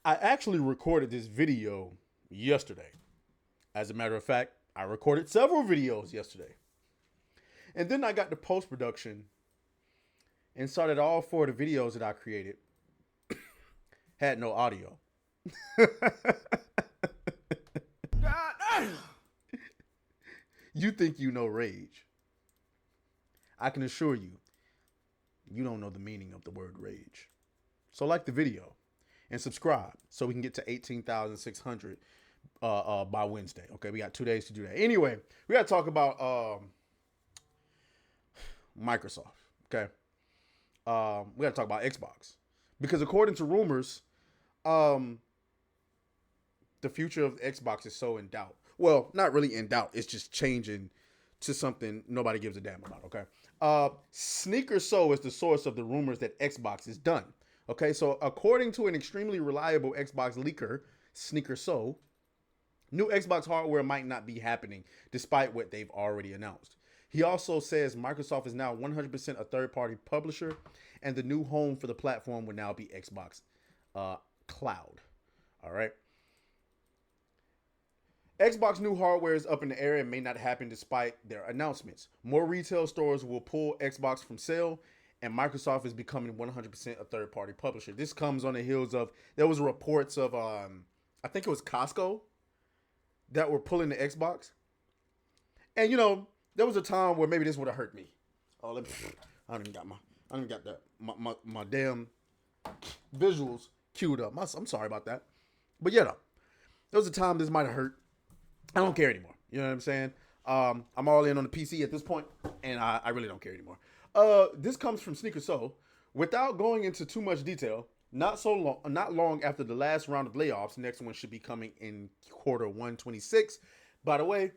I actually recorded this video yesterday. As a matter of fact, I recorded several videos yesterday. And then I got to post production and saw that all four of the videos that I created had no audio. You think you know rage. I can assure you, you don't know the meaning of the word rage. So like the video and subscribe so we can get to 18,600 by Wednesday. Okay, we got 2 days to do that. Anyway, we got to talk about Microsoft. Okay, we got to talk about Xbox because according to rumors, the future of Xbox is so in doubt. Well, not really in doubt. It's just changing to something nobody gives a damn about. Okay, Sneaker So is the source of the rumors that Xbox is done. Okay, so according to an extremely reliable Xbox leaker, Sneaker So, new Xbox hardware might not be happening despite what they've already announced. He also says Microsoft is now 100% a third-party publisher, and the new home for the platform will now be Xbox Cloud. All right. Xbox new hardware is up in the air and may not happen despite their announcements. More retail stores will pull Xbox from sale, and Microsoft is becoming 100% a third-party publisher. This comes on the heels of, there was reports of, I think it was Costco that were pulling the Xbox. And, you know, there was a time where maybe this would have hurt me. Oh, let me, I don't even got that, my damn visuals queued up. I'm sorry about that. But yeah, though, there was a time this might have hurt. I don't care anymore. You know what I'm saying? I'm all in on the PC at this point, and I really don't care anymore. This comes from Sneaker So. Without going into too much detail, not long after the last round of layoffs, next one should be coming in quarter 126. By the way,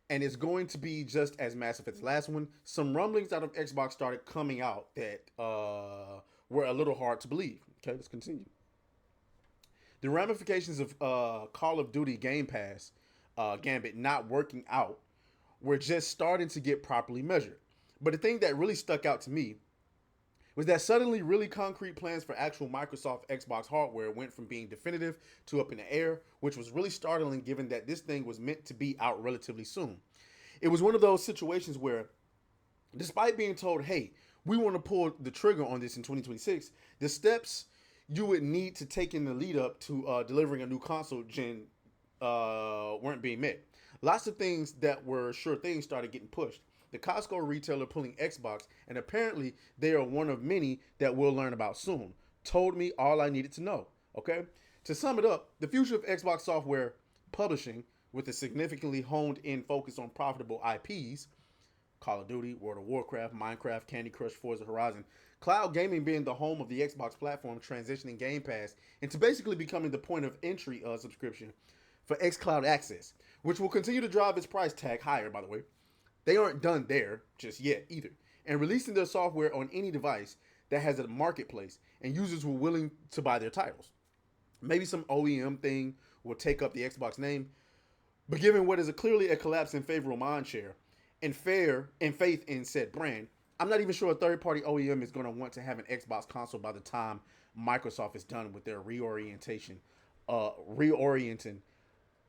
and it's going to be just as massive as the last one. Some rumblings out of Xbox started coming out that were a little hard to believe. Okay, let's continue. The ramifications of Call of Duty Game Pass Gambit not working out were just starting to get properly measured. But the thing that really stuck out to me was that suddenly really concrete plans for actual Microsoft Xbox hardware went from being definitive to up in the air, which was really startling given that this thing was meant to be out relatively soon. It was one of those situations where, despite being told, hey, we want to pull the trigger on this in 2026, the steps you would need to take in the lead up to delivering a new console gen weren't being met. Lots of things that were sure things started getting pushed. The Costco retailer pulling Xbox, and apparently they are one of many that we'll learn about soon, told me all I needed to know. Okay? To sum it up, the future of Xbox software publishing with a significantly honed in focus on profitable IPs, Call of Duty, World of Warcraft, Minecraft, Candy Crush, Forza Horizon, cloud gaming being the home of the Xbox platform, transitioning Game Pass into basically becoming the point of entry subscription for xCloud access, which will continue to drive its price tag higher, by the way. They aren't done there just yet either. And releasing their software on any device that has a marketplace and users were willing to buy their titles. Maybe some OEM thing will take up the Xbox name, but given what is clearly a collapse in favorable mind share and faith in said brand, I'm not even sure a third-party OEM is going to want to have an Xbox console by the time Microsoft is done with their reorienting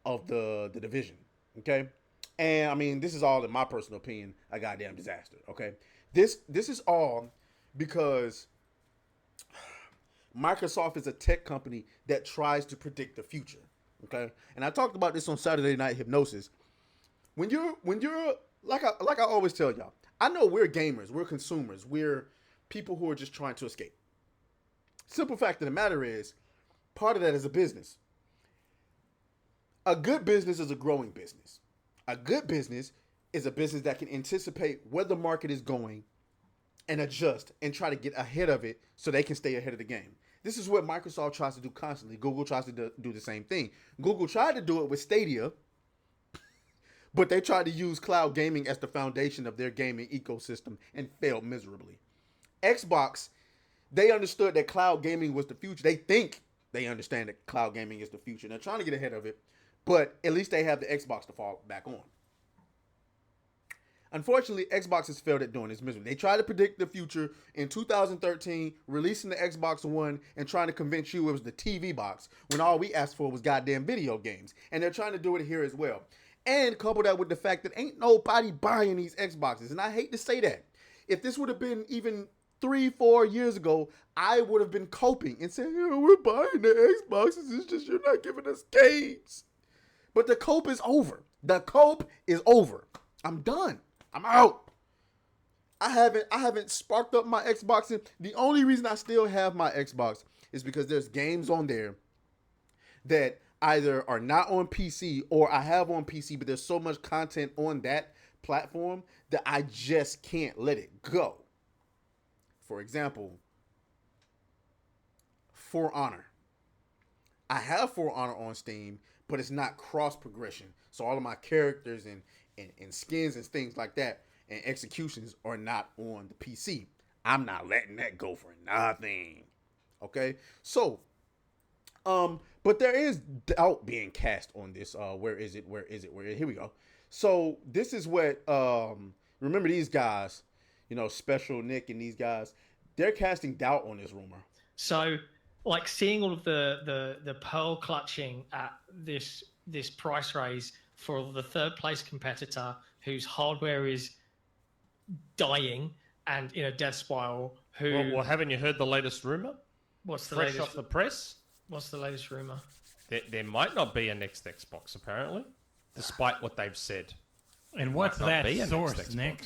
of the division. Okay, and I mean, this is all in my personal opinion a goddamn disaster. Okay, this is all because Microsoft is a tech company that tries to predict the future. Okay, and I talked about this on Saturday Night Hypnosis. When you're like I always tell y'all, I know we're gamers, we're consumers, we're people who are just trying to escape. Simple fact of the matter is, part of that is a business. A good business is a growing business. A good business is a business that can anticipate where the market is going and adjust and try to get ahead of it so they can stay ahead of the game. This is what Microsoft tries to do constantly. Google tries to do the same thing. Google tried to do it with Stadia, but they tried to use cloud gaming as the foundation of their gaming ecosystem and failed miserably. Xbox, they understood that cloud gaming was the future. They think they understand that cloud gaming is the future. They're trying to get ahead of it, but at least they have the Xbox to fall back on. Unfortunately, Xbox has failed at doing this miserably. They tried to predict the future in 2013, releasing the Xbox One and trying to convince you it was the TV box when all we asked for was goddamn video games. And they're trying to do it here as well. And couple that with the fact that ain't nobody buying these Xboxes. And I hate to say that. If this would have been even 3-4 years ago, I would have been coping and saying, we're buying the Xboxes. It's just you're not giving us games. But the cope is over. The cope is over. I'm done. I'm out. I haven't sparked up my Xbox. The only reason I still have my Xbox is because there's games on there that either are not on PC or I have on PC, but there's so much content on that platform that I just can't let it go. For example, For Honor. I have For Honor on Steam, but it's not cross progression. So all of my characters and skins and things like that and executions are not on the PC. I'm not letting that go for nothing. Okay? So, but there is doubt being cast on this. Where is it? Here we go. So this is what, remember these guys, Special Nick and these guys, they're casting doubt on this rumor. So, like, seeing all of the pearl clutching at this price raise for the third place competitor whose hardware is dying and in a death spiral. Well, haven't you heard the latest rumor? What's the Fresh latest? off the press? What's the latest rumor? There might not be a next Xbox, apparently, despite what they've said. And what's that source, Nick?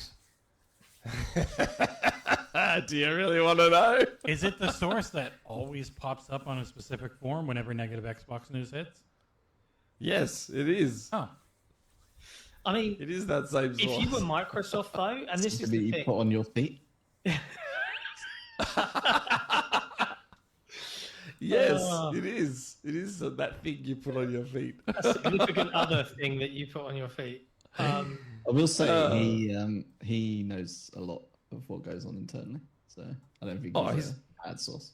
Do you really want to know? Is it the source that always pops up on a specific forum whenever negative Xbox news hits? Yes, it is. Oh. I mean, it is that same source. If you were Microsoft, though, and this is the thing. Put on your feet. Yes, it is. It is that thing you put on your feet. A significant other thing that you put on your feet. I will say he knows a lot of what goes on internally, so I don't think he's a bad source.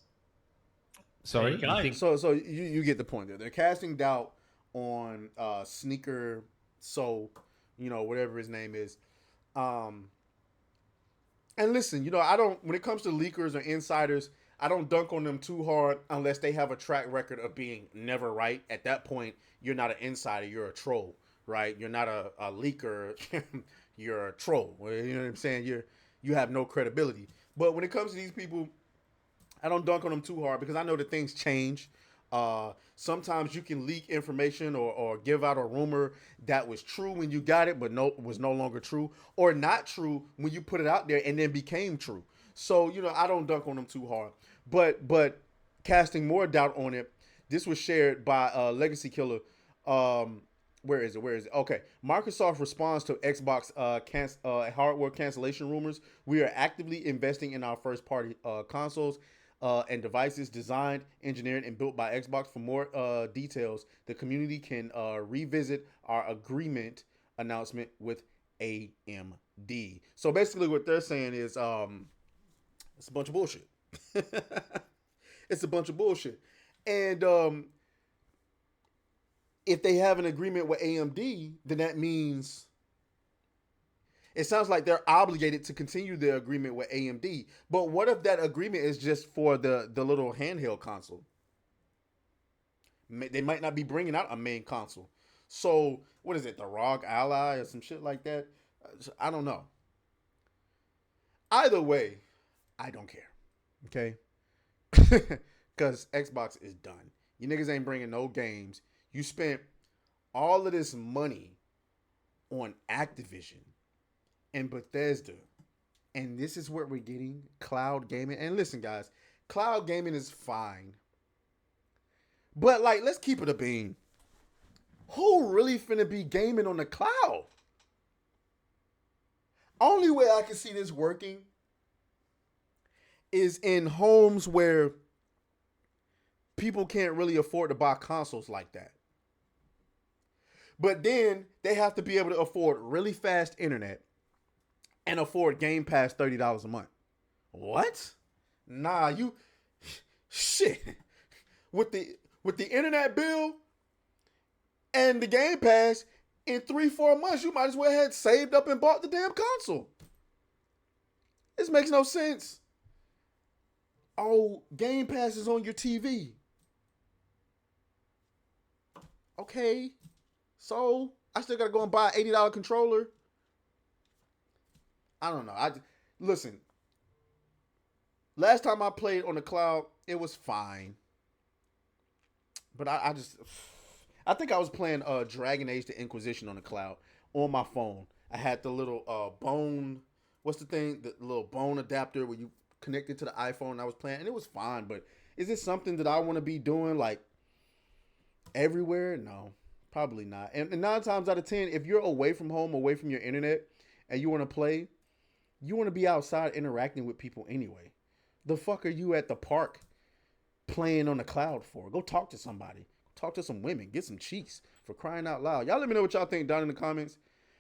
Sorry, so you get the point there. They're casting doubt on Sneaker, so whatever his name is. And listen, I don't. When it comes to leakers or insiders, I don't dunk on them too hard unless they have a track record of being never right. At that point, you're not an insider, you're a troll, right? You're not a leaker, you're a troll. You know what I'm saying? You have no credibility. But when it comes to these people, I don't dunk on them too hard because I know that things change. Sometimes you can leak information or give out a rumor that was true when you got it, but was no longer true, or not true when you put it out there and then became true. So, I don't dunk on them too hard. But casting more doubt on it, this was shared by Legacy Killer. Where is it? Okay. Microsoft responds to Xbox hardware cancellation rumors. We are actively investing in our first-party consoles and devices designed, engineered, and built by Xbox. For more details, the community can revisit our agreement announcement with AMD. So basically what they're saying is it's a bunch of bullshit. It's a bunch of bullshit. And if they have an agreement with AMD, then that means it sounds like they're obligated to continue their agreement with AMD. But what if that agreement is just for the little handheld console? They might not be bringing out a main console. So what is it, the ROG Ally or some shit like that? I don't know. Either way, I don't care. Okay? Because Xbox is done. You niggas ain't bringing no games. You spent all of this money on Activision and Bethesda. And this is what we're getting, cloud gaming. And listen, guys, cloud gaming is fine. But, let's keep it a bean. Who really finna be gaming on the cloud? Only way I can see this working is in homes where people can't really afford to buy consoles like that. But then they have to be able to afford really fast internet and afford Game Pass $30 a month. What? Nah, shit. With the internet bill and the Game Pass, in 3-4 months, you might as well have saved up and bought the damn console. This makes no sense. Oh, Game Pass is on your TV. Okay. So, I still got to go and buy an $80 controller. I don't know. Listen. Last time I played on the cloud, it was fine. But I think I was playing Dragon Age the Inquisition on the cloud on my phone. I had the little bone, what's the thing? The little bone adapter where you connect it to the iPhone, and I was playing, and it was fine. But is it something that I want to be doing like everywhere? No, probably not. And 9 times out of 10, if you're away from home, away from your internet, and you want to play, you want to be outside interacting with people anyway. The fuck are you at the park playing on the cloud for? Go talk to somebody. Talk to some women. Get some cheeks, for crying out loud. Y'all let me know what y'all think down in the comments.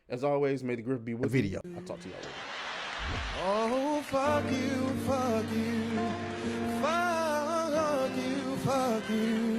As always, may the grip be with you. I'll talk to y'all later. Oh, fuck you, fuck you, fuck you, fuck you.